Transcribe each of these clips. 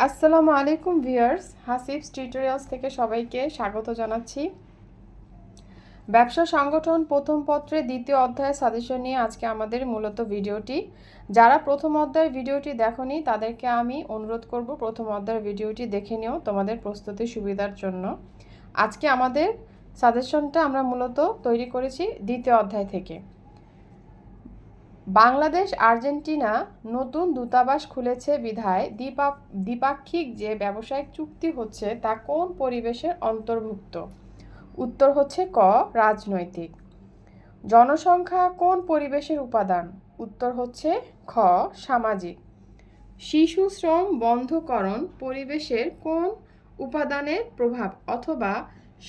আসসালামু আলাইকুম viewers, হাসিবস tutorials থেকে সবাইকে স্বাগত জানাচ্ছি। ব্যবসা সংগঠন প্রথম পত্রের দ্বিতীয় অধ্যায়ের সাজেশন নিয়ে আজকে আমাদের মূলত ভিডিওটি। যারা প্রথম অধ্যায়ের ভিডিওটি দেখোনি তাদেরকে আমি অনুরোধ করব প্রথম অধ্যায়ের ভিডিওটি দেখে নিও তোমাদের প্রস্তুতি সুবিধার জন্য। আজকে আমাদের সাজেশনটা আমরা মূলত তৈরি করেছি দ্বিতীয় অধ্যায় থেকে। বাংলাদেশ আর্জেন্টিনা নতুন দূতাবাস খুলেছে বিধায় দ্বিপাক্ষিক যে ব্যবসায়িক চুক্তি হচ্ছে তা কোন পরিবেশের অন্তর্ভুক্ত? উত্তর হচ্ছে ক, রাজনৈতিক। জনসংখ্যা কোন পরিবেশের উপাদান? উত্তর হচ্ছে খ, সামাজিক। শিশু শ্রম বন্ধকরণ পরিবেশের কোন উপাদানের প্রভাব অথবা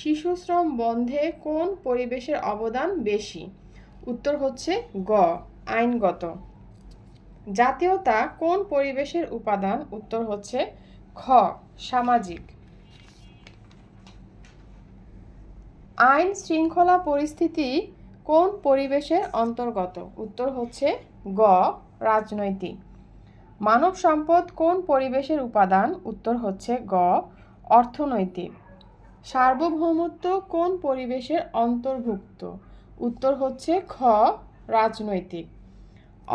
শিশু শ্রম বন্ধে কোন পরিবেশের অবদান বেশি? উত্তর হচ্ছে গ, আইনগত। জাতীয়তা কোন পরিবেশের উপাদান? উত্তর হচ্ছে খ, সামাজিক। আইন শৃঙ্খলা পরিস্থিতি কোন পরিবেশের অন্তর্গত? উত্তর হচ্ছে গ, রাজনৈতিক। মানব সম্পদ কোন পরিবেশের উপাদান? উত্তর হচ্ছে গ, অর্থনৈতিক। সার্বভৌমত্ব কোন পরিবেশের অন্তর্ভুক্ত? উত্তর হচ্ছে খ, রাজনৈতিক।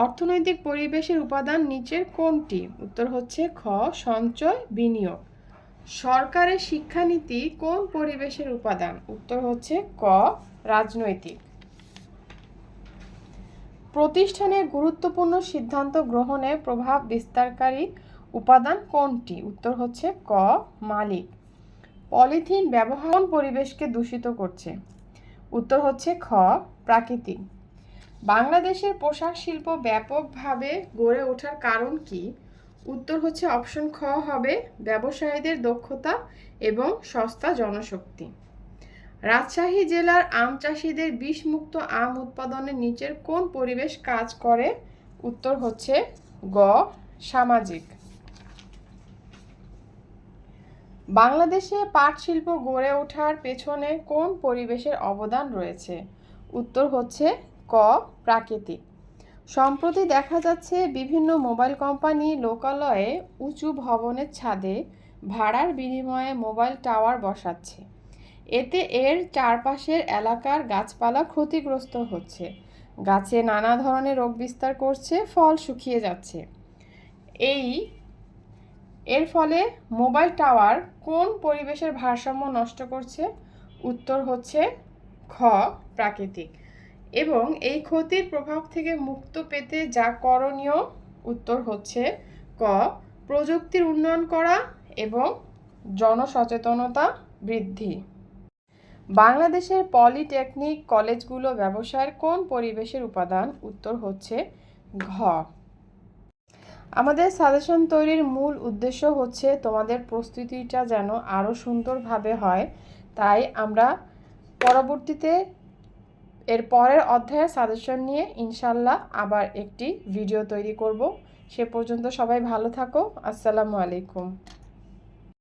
অর্থনৈতিক পরিবেশের উপাদান নিচের কোনটি? উত্তর হচ্ছে খ, সঞ্চয় বিনিয়োগ। সরকারের শিক্ষানীতি কোন পরিবেশের উপাদান? উত্তর হচ্ছে ক, রাজনৈতিক। প্রতিষ্ঠানের গুরুত্বপূর্ণ সিদ্ধান্ত গ্রহণে প্রভাব বিস্তারকারী উপাদান কোনটি? উত্তর হচ্ছে ক, মালিক। পলিথিন ব্যবহার কোন পরিবেশকে দূষিত করছে? উত্তর হচ্ছে খ, প্রাকৃতিক। বাংলাদেশের পোশাক শিল্প ব্যাপকভাবে গড়ে ওঠার কারণ কি? উত্তর হচ্ছে অপশন খ হবে ব্যবসায়ীদের দক্ষতা এবং সস্তা জনশক্তি। রাজশাহী জেলার আম চাষিদের বিষমুক্ত আম উৎপাদনের নিচের কোন পরিবেশ কাজ করে? উত্তর হচ্ছে গ, সামাজিক। বাংলাদেশে পাট শিল্প গড়ে ওঠার পেছনে কোন পরিবেশের অবদান রয়েছে? উত্তর হচ্ছে ক, প্রাকৃতিক। সম্প্রতি দেখা যাচ্ছে বিভিন্ন মোবাইল কোম্পানি লোকালয়ে উঁচু ভবনের ছাদে ভাড়ার বিনিময়ে মোবাইল টাওয়ার বসাচ্ছে। এতে এর চারপাশের এলাকার গাছপালা ক্ষতিগ্রস্ত হচ্ছে, গাছে নানা ধরনের রোগ বিস্তার করছে, ফল শুকিয়ে যাচ্ছে। এর ফলে মোবাইল টাওয়ার কোন পরিবেশের ভারসাম্য নষ্ট করছে? উত্তর হচ্ছে খ, প্রাকৃতিক। এবং এই ক্ষতির প্রভাব থেকে মুক্ত পেতে যা করণীয়? উত্তর হচ্ছে ক, প্রযুক্তির উন্নয়ন করা এবং জনসচেতনতা বৃদ্ধি। বাংলাদেশের পলিটেকনিক কলেজগুলো ব্যবসায়ের কোন পরিবেশের উপাদান? উত্তর হচ্ছে ঘ। আমাদের সাজেশন তৈরির মূল উদ্দেশ্য হচ্ছে তোমাদের প্রস্তুতিটা যেন আরও সুন্দরভাবে হয়, তাই আমরা পরবর্তীতে এর পরের অধ্যায়ের সাজেশন নিয়ে ইনশাল্লাহ আবার একটি ভিডিও তৈরি করব। সে পর্যন্ত সবাই ভালো থাকো। আসসালামু আলাইকুম।